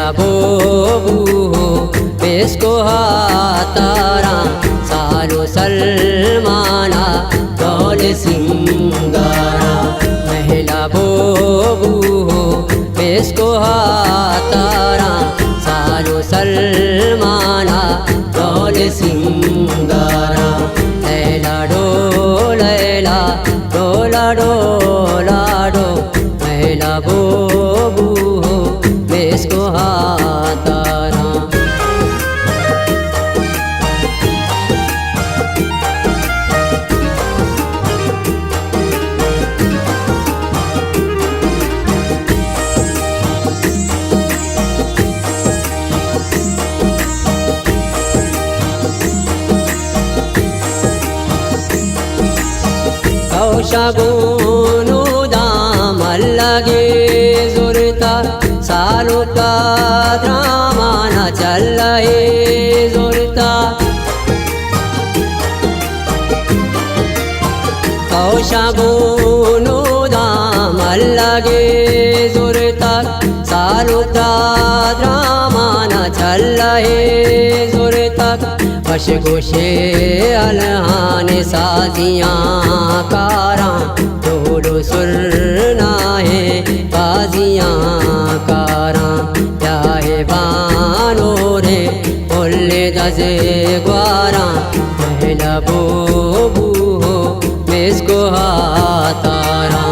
मेला बोबू हो बेस्को हातारा सारो सलमाना दौल सिंगारा मेला बोबू हो बेस्को हातारा सारो सलमाना दौल सिंगारा लैला डोला डोला डो मेला बोबू हो बेस्को हातारा कौशगुनु दामल्लगे जुरता सालों का ड्रामा न चल रहे जुरता कौशगुनु दामल्लगे जुरता सालों का ड्रामा न चल रहे जुरता बश गोशे अलहान साजियाँ कारा ढोलो सुरना है बाजियाँ कारा चाहे बानो रे बोले दजे ग्वारा मेला बोबू हो बेस्को हातारा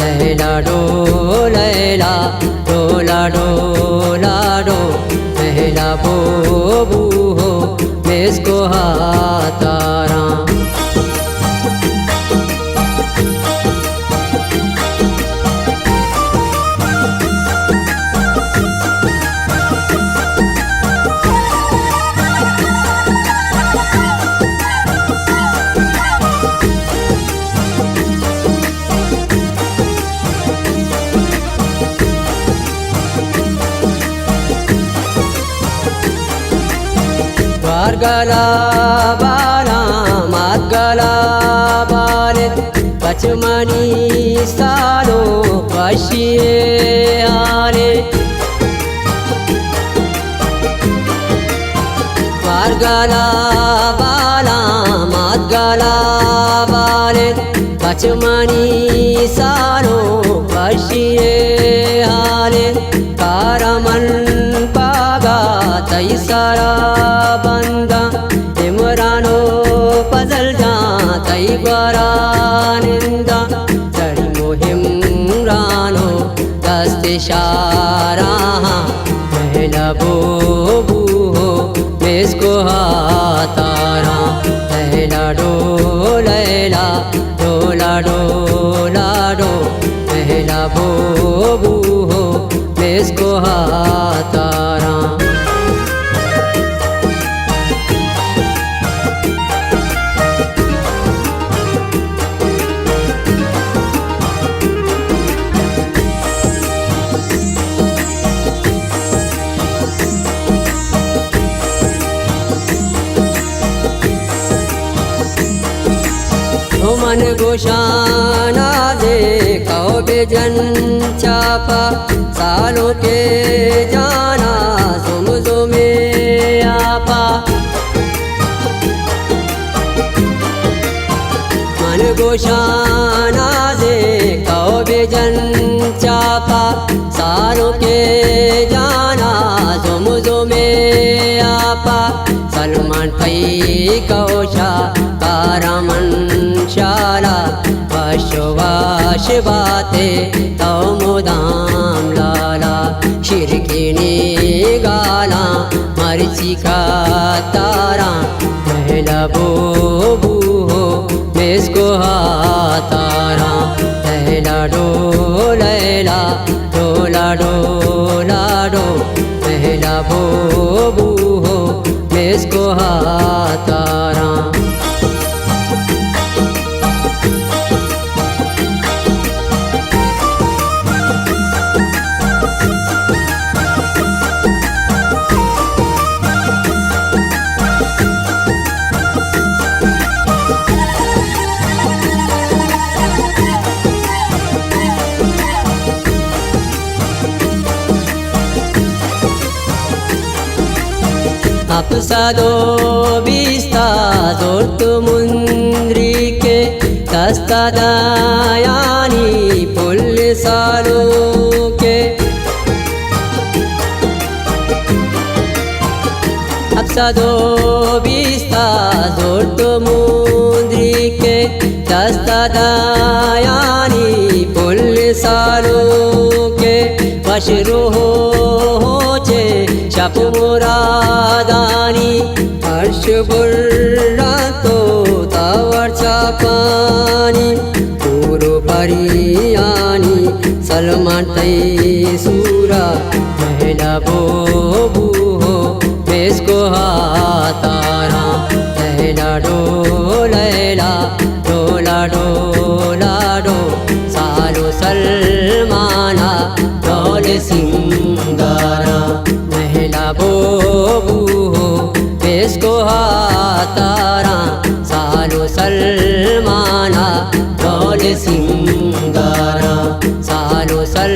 लैला डोला डोला डो मेला बोबू हो बेस्को हातारा गला बाला मात गला बालित पचमनी सालो पशिए आले गला बाला मात गला बालित पचमनी सालो पशिए आले कारमन पागा तई सारा बंदा इमरानो पजल जा तई बारा निंदा चढ़ी मोहिम रानो दस्ते शारा मेला बोबू हो बेस्को हातारा लैला डोला डोला डो मेला बोबू हो बेस्को हातारा मन गोशाना दे कौ बेजन चापा सालों के जाना जुमे आपा मन गोशाना दे कौ बेजन चापा सालों के जाना जुमे आपा सलमान पई कौशा कारमन शाला वाश बाते तौ मुदाम लाला शिरकिनी गाला मर्ची का तारा मेला बोबू हो बेस्को हातारा लैला डोला डोला डो मेला बोबू हो बेस्को हातारा Apsado bista zortu mundrike Tastadayani pulle saluke Apsado bista zortu mundrike Tastadayani pulle saluke Vashruho Shapu muradani Harsh burrato tawar chapani Puro pariyani Salman tai sura Mehla bobu ho Besko hatara Layla do layla Dola dola do Salu salmana Dole singara bobu ho besko hatara salu salmana dole singara salu sal